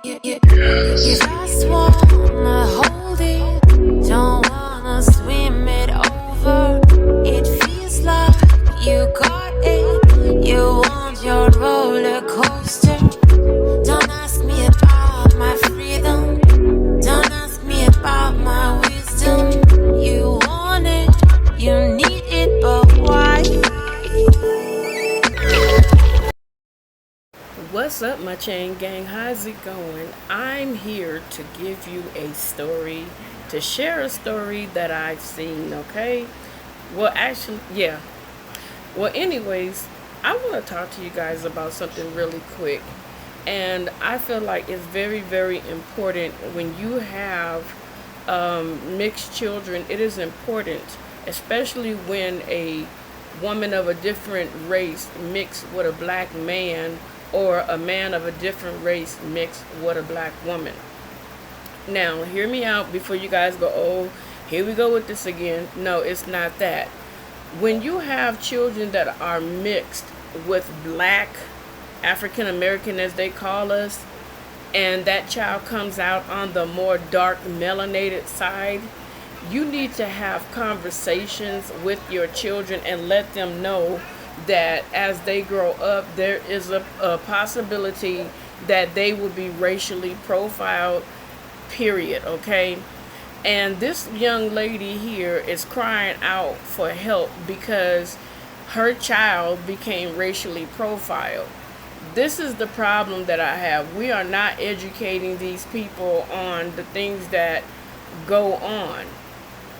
You just wanna hold it, don't wanna swim it over. It feels like you got it, you want your roller coaster. Don't ask me about my freedom, don't ask me about my wisdom. You want it, you need it, but why? What's up, my chain gang? How's it going? I'm here to give you a story, to share a story that I've seen, okay? Well, actually, yeah. Well, anyways, I want to talk to you guys about something really quick. And I feel like it's very, very important when you have mixed children. It is important, especially when a woman of a different race mixed with a black man, or a man of a different race mixed with a black woman. Now, hear me out before you guys go, oh, here we go with this again. No, it's not that. When you have children that are mixed with black, African American as they call us, and that child comes out on the more dark melanated side, you need to have conversations with your children and let them know that as they grow up, there is a possibility that they will be racially profiled, period, okay? And this young lady here is crying out for help because her child became racially profiled. This is the problem that I have. We are not educating these people on the things that go on.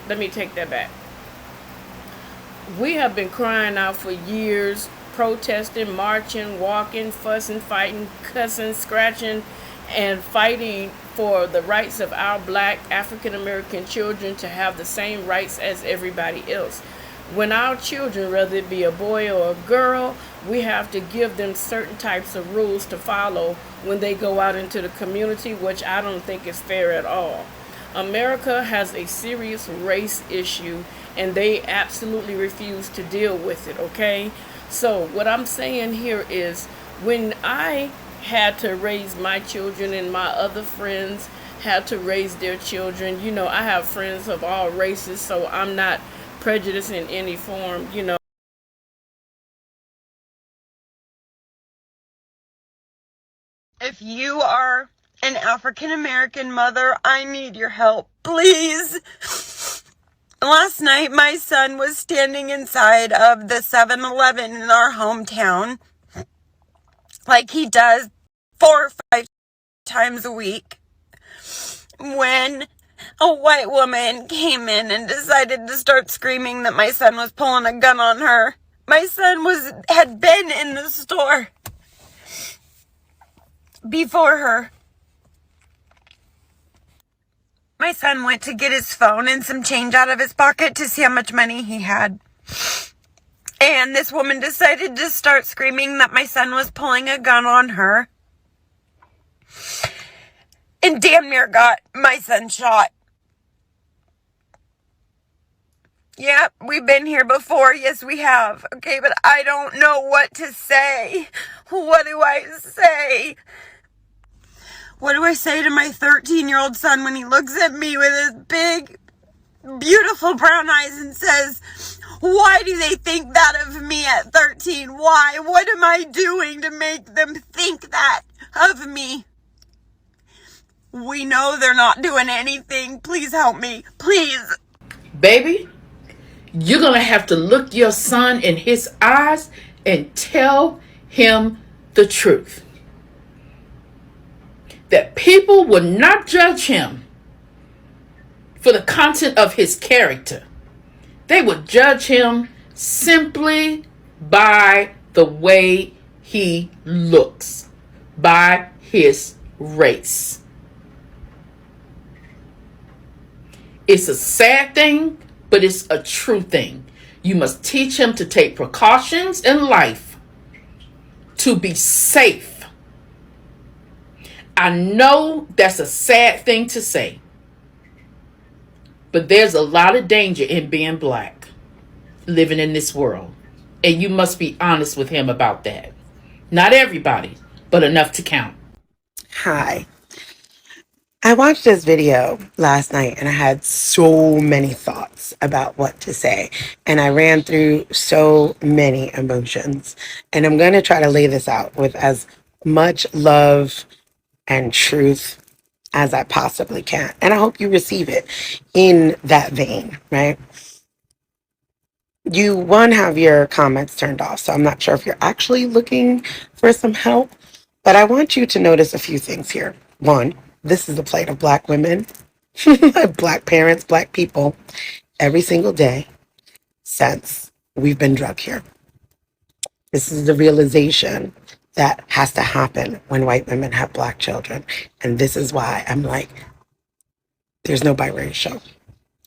Let me take that back. We have been crying out for years, protesting, marching, walking, fussing, fighting, cussing, scratching, and fighting for the rights of our black African American children to have the same rights as everybody else. When our children, whether it be a boy or a girl, we have to give them certain types of rules to follow when they go out into the community, which I don't think is fair at all. America has a serious race issue, and they absolutely refuse to deal with it, okay? So what I'm saying here is, when I had to raise my children and my other friends had to raise their children, you know, I have friends of all races, so I'm not prejudiced in any form, you know. If you are an African American mother, I need your help, please. Last night, my son was standing inside of the 7-Eleven in our hometown, like he does 4 or 5 times a week, when a white woman came in and decided to start screaming that my son was pulling a gun on her. My son had been in the store before her. My son went to get his phone and some change out of his pocket to see how much money he had. And this woman decided to start screaming that my son was pulling a gun on her. And damn near got my son shot. Yep, we've been here before. Yes, we have. Okay, but I don't know what to say. What do I say? What do I say to my 13-year-old son when he looks at me with his big, beautiful brown eyes and says, why do they think that of me at 13? Why? What am I doing to make them think that of me? We know they're not doing anything. Please help me. Please. Baby, you're going to have to look your son in his eyes and tell him the truth. That people will not judge him for the content of his character. They will judge him simply by the way he looks, by his race. It's a sad thing, but it's a true thing. You must teach him to take precautions in life to be safe. I know that's a sad thing to say, but there's a lot of danger in being black, living in this world. And you must be honest with him about that. Not everybody, but enough to count. Hi. I watched this video last night and I had so many thoughts about what to say. And I ran through so many emotions. And I'm going to try to lay this out with as much love and truth as I possibly can. And I hope you receive it in that vein, right? You, one, have your comments turned off. So I'm not sure if you're actually looking for some help. But I want you to notice a few things here. One, this is the plight of Black women, Black parents, Black people, every single day since we've been drug here. This is the realization that has to happen when white women have Black children. And this is why I'm like, there's no biracial.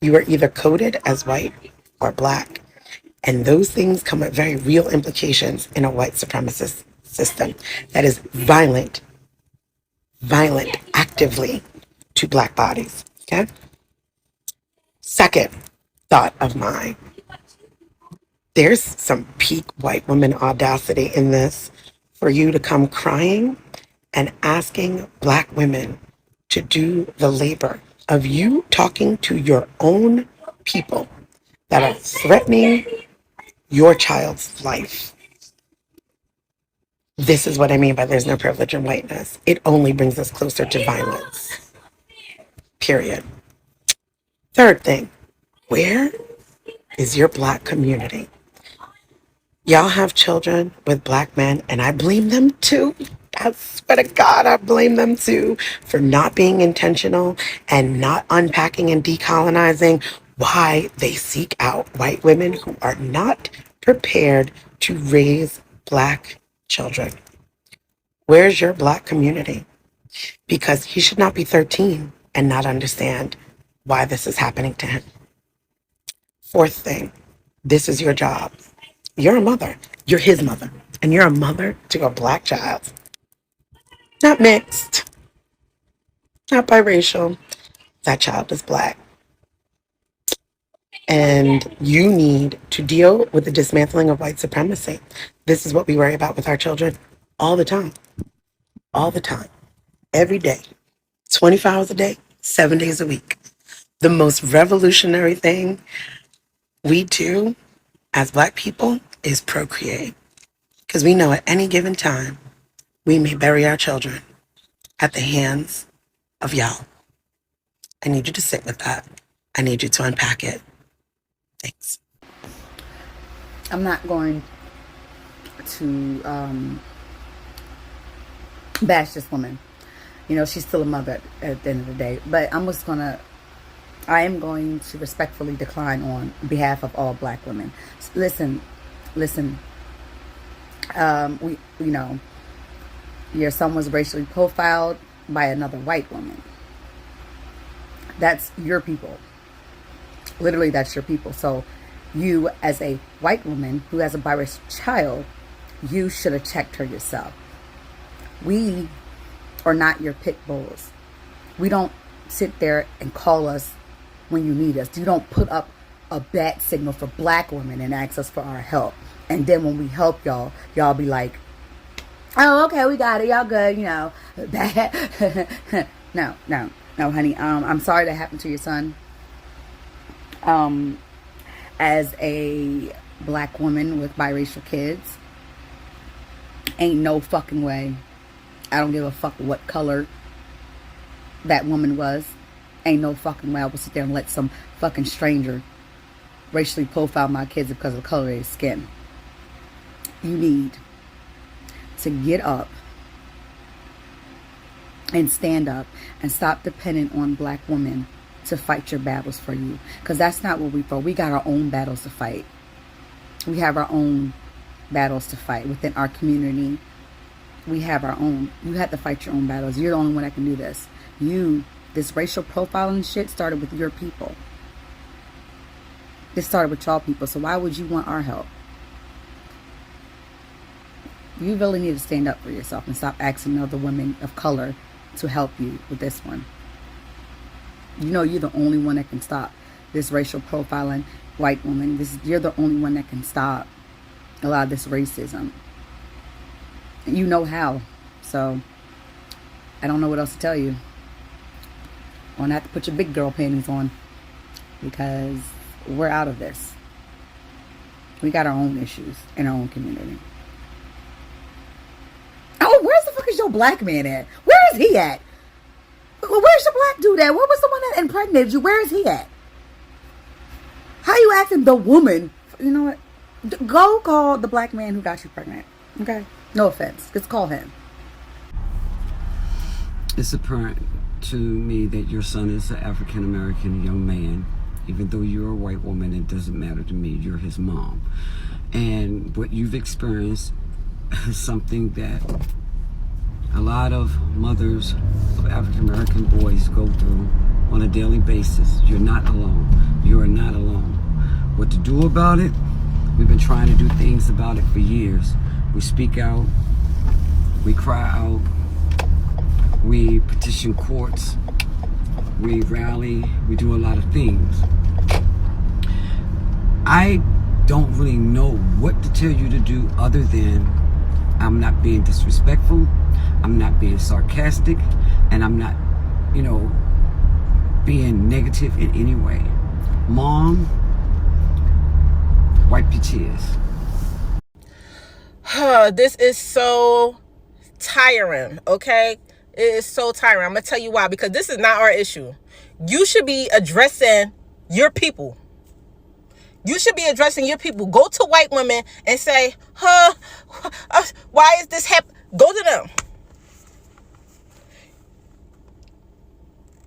You are either coded as white or Black. And those things come with very real implications in a white supremacist system that is violent actively to Black bodies. Okay. Second thought of mine. There's some peak white woman audacity in this for you to come crying and asking Black women to do the labor of you talking to your own people that are threatening your child's life. This is what I mean by there's no privilege in whiteness. It only brings us closer to violence. Period. Third thing, where is your Black community? Y'all have children with Black men, and I blame them too. I swear to God, I blame them too for not being intentional and not unpacking and decolonizing why they seek out white women who are not prepared to raise Black children. Where's your Black community? Because he should not be 13 and not understand why this is happening to him. Fourth thing, this is your job. You're a mother. You're his mother. And you're a mother to a Black child. Not mixed. Not biracial. That child is Black. And you need to deal with the dismantling of white supremacy. This is what we worry about with our children all the time. All the time. Every day. 24 hours a day. 7 days a week. The most revolutionary thing we do as Black people is procreate. Because we know at any given time, we may bury our children at the hands of y'all. I need you to sit with that. I need you to unpack it. Thanks. I'm not going to bash this woman. You know, she's still a mother at the end of the day. But I am going to respectfully decline on behalf of all Black women. Listen. Your son was racially profiled by another white woman. That's your people. Literally, that's your people. So you, as a white woman who has a biracial child, you should have checked her yourself. We are not your pit bulls. We don't sit there and call us when you need us. You don't put up a bat signal for Black women and ask us for our help. And then when we help y'all be like, oh, okay, we got it. Y'all good, you know. No, honey. I'm sorry that happened to your son. As a Black woman with biracial kids, ain't no fucking way. I don't give a fuck what color that woman was. Ain't no fucking way I would sit there and let some fucking stranger racially profile my kids because of the color of their skin. You need to get up and stand up and stop depending on Black women to fight your battles for you. Because that's not what we for. We got our own battles to fight. We have our own battles to fight within our community. We have our own. You have to fight your own battles. You're the only one that can do this. This racial profiling shit started with your people. This started with y'all people. So why would you want our help? You really need to stand up for yourself and stop asking other women of color to help you with this one. You know you're the only one that can stop this racial profiling white woman. You're the only one that can stop a lot of this racism. And you know how. So I don't know what else to tell you. gonna have to put your big girl panties on, because we're out of this. We got our own issues in our own community. Oh, where's the fuck is your black man at? Where is he at? Where's your black dude at? Where was the one that impregnated you? Where is he at? How you acting the woman? You know what? Go call the black man who got you pregnant. Okay? No offense. Just call him. It's apparent to me that your son is an African American young man. Even though you're a white woman, it doesn't matter to me. You're his mom. And what you've experienced is something that a lot of mothers of African American boys go through on a daily basis. You're not alone. You are not alone. What to do about it? We've been trying to do things about it for years. We speak out. We cry out. We petition courts. We rally. We do a lot of things. I don't really know what to tell you to do other than I'm not being disrespectful, I'm not being sarcastic, and I'm not, being negative in any way. Mom, wipe your tears. This is so tiring, okay? It is so tiring. I'm going to tell you why. Because this is not our issue. You should be addressing your people. You should be addressing your people. Go to white women and say, why is this happening? Go to them.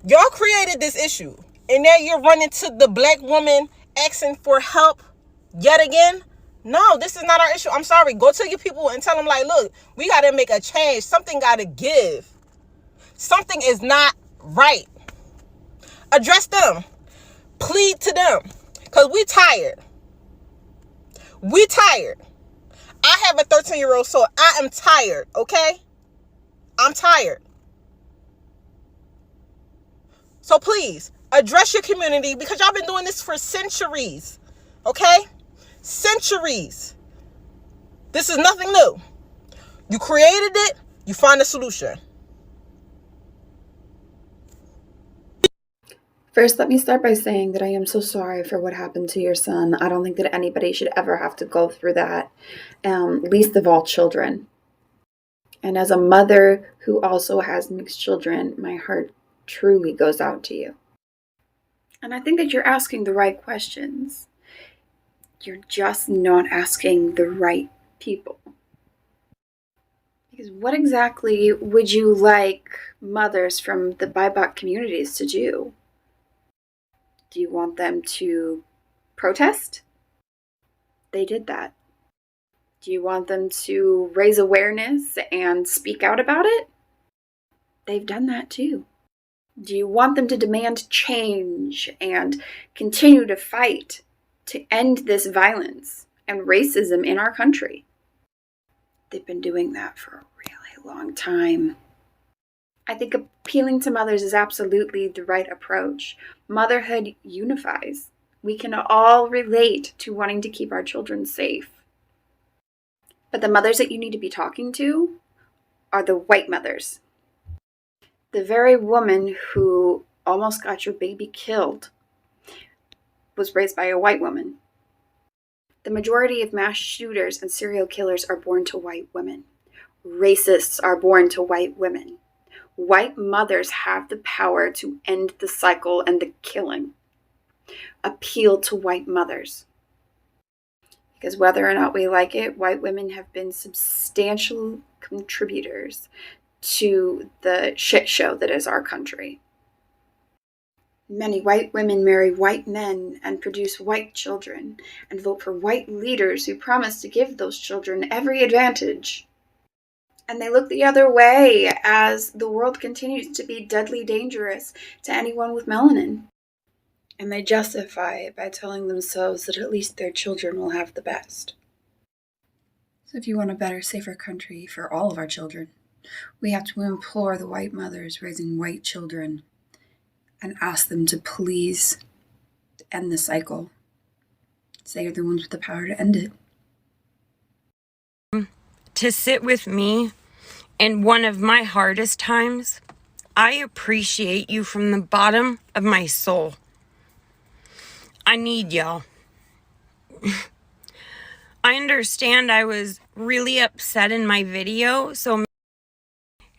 Y'all created this issue. And now you're running to the black woman asking for help yet again. No, this is not our issue. I'm sorry. Go to your people and tell them, like, look, we got to make a change. Something got to give. Something is not right. Address them. Plead to them. Because we tired. We tired. I have a 13-year-old, so I am tired, okay? I'm tired. So please, address your community, because y'all been doing this for centuries, okay? Centuries. This is nothing new. You created it, you find a solution. First, let me start by saying that I am so sorry for what happened to your son. I don't think that anybody should ever have to go through that, least of all children. And as a mother who also has mixed children, my heart truly goes out to you. And I think that you're asking the right questions. You're just not asking the right people. Because what exactly would you like mothers from the BIPOC communities to do? Do you want them to protest? They did that. Do you want them to raise awareness and speak out about it? They've done that too. Do you want them to demand change and continue to fight to end this violence and racism in our country? They've been doing that for a really long time. I think appealing to mothers is absolutely the right approach. Motherhood unifies. We can all relate to wanting to keep our children safe. But the mothers that you need to be talking to are the white mothers. The very woman who almost got your baby killed was raised by a white woman. The majority of mass shooters and serial killers are born to white women. Racists are born to white women. White mothers have the power to end the cycle and the killing. Appeal to white mothers. Because whether or not we like it, white women have been substantial contributors to the shit show that is our country. Many white women marry white men and produce white children and vote for white leaders who promise to give those children every advantage. And they look the other way as the world continues to be deadly dangerous to anyone with melanin. And they justify it by telling themselves that at least their children will have the best. So if you want a better, safer country for all of our children, we have to implore the white mothers raising white children and ask them to please end the cycle. They are the ones with the power to end it. To sit with me in one of my hardest times, I appreciate you from the bottom of my soul. I need y'all. I understand I was really upset in my video, so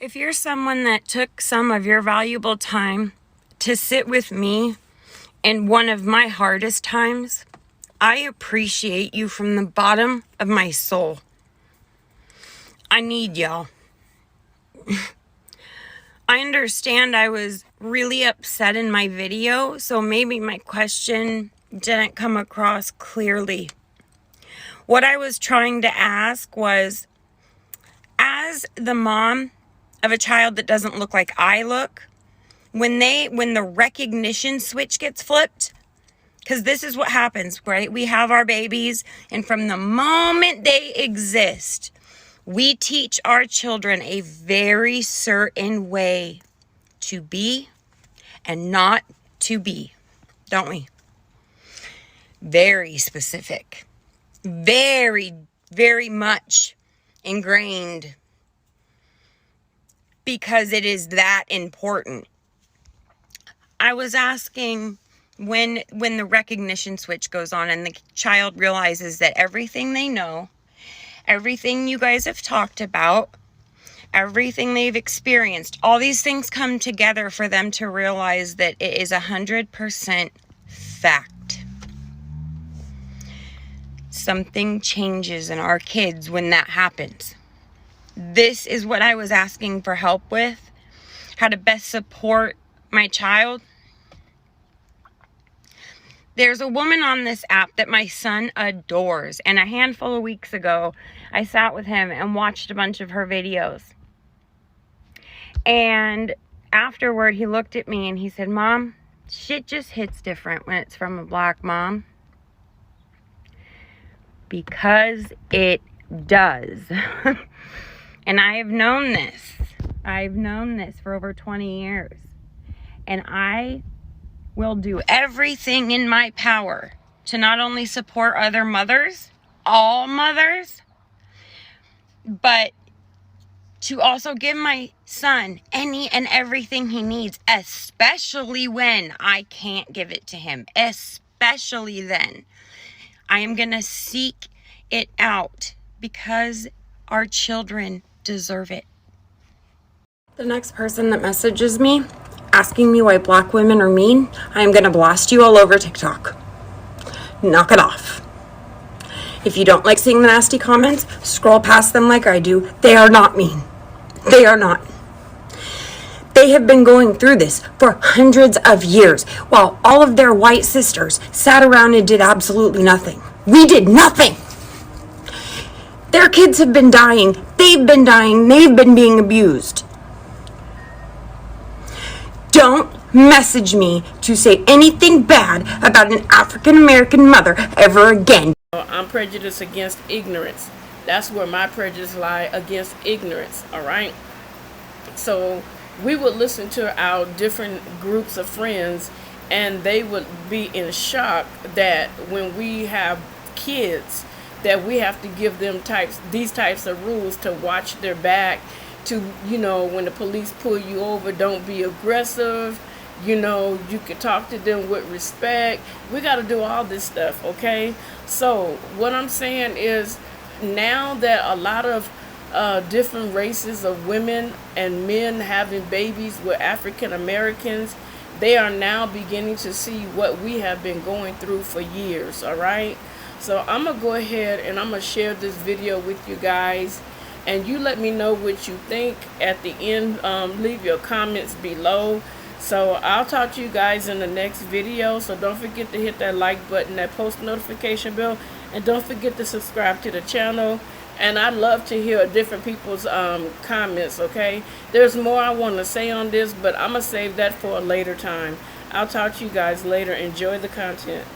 if you're someone that took some of your valuable time to sit with me in one of my hardest times, I appreciate you from the bottom of my soul. I need y'all. I understand I was really upset in my video, so maybe my question didn't come across clearly. What I was trying to ask was, as the mom of a child that doesn't look like I look, when the recognition switch gets flipped, because this is what happens, right? We have our babies, and from the moment they exist, we teach our children a very certain way to be and not to be, don't we? Very specific. Very, very much ingrained, because it is that important. I was asking, when the recognition switch goes on and the child realizes that everything they know, everything you guys have talked about, everything they've experienced, all these things come together for them to realize that it is 100% fact. Something changes in our kids when that happens. This is what I was asking for help with, how to best support my child. There's a woman on this app that my son adores, and a handful of weeks ago, I sat with him and watched a bunch of her videos. And afterward, he looked at me and he said, "Mom, shit just hits different when it's from a black mom." Because it does. And I have known this. I've known this for over 20 years. And I will do everything in my power to not only support other mothers, all mothers, but to also give my son any and everything he needs, especially when I can't give it to him. Especially then. I am going to seek it out because our children deserve it. The next person that messages me asking me why black women are mean, I am going to blast you all over TikTok. Knock it off. If you don't like seeing the nasty comments, scroll past them like I do. They are not mean. They are not. They have been going through this for hundreds of years, while all of their white sisters sat around and did absolutely nothing. We did nothing. Their kids have been dying. They've been dying. They've been being abused. Don't message me to say anything bad about an African American mother ever again. I'm prejudiced against ignorance. That's where my prejudice lie, against ignorance, all right? So we would listen to our different groups of friends, and they would be in shock that when we have kids, that we have to give them these types of rules to watch their back, to, you know, when the police pull you over, don't be aggressive, you know, you can talk to them with respect. We got to do all this stuff, okay? So what I'm saying is, now that a lot of different races of women and men having babies with African Americans, they are now beginning to see what we have been going through for years, all right? So I'm going to go ahead and I'm going to share this video with you guys, and you let me know what you think at the end. Leave your comments below. So I'll talk to you guys in the next video. So don't forget to hit that like button, that post notification bell, and don't forget to subscribe to the channel. And I'd love to hear different people's comments, okay? There's more I want to say on this, but I'm going to save that for a later time. I'll talk to you guys later. Enjoy the content.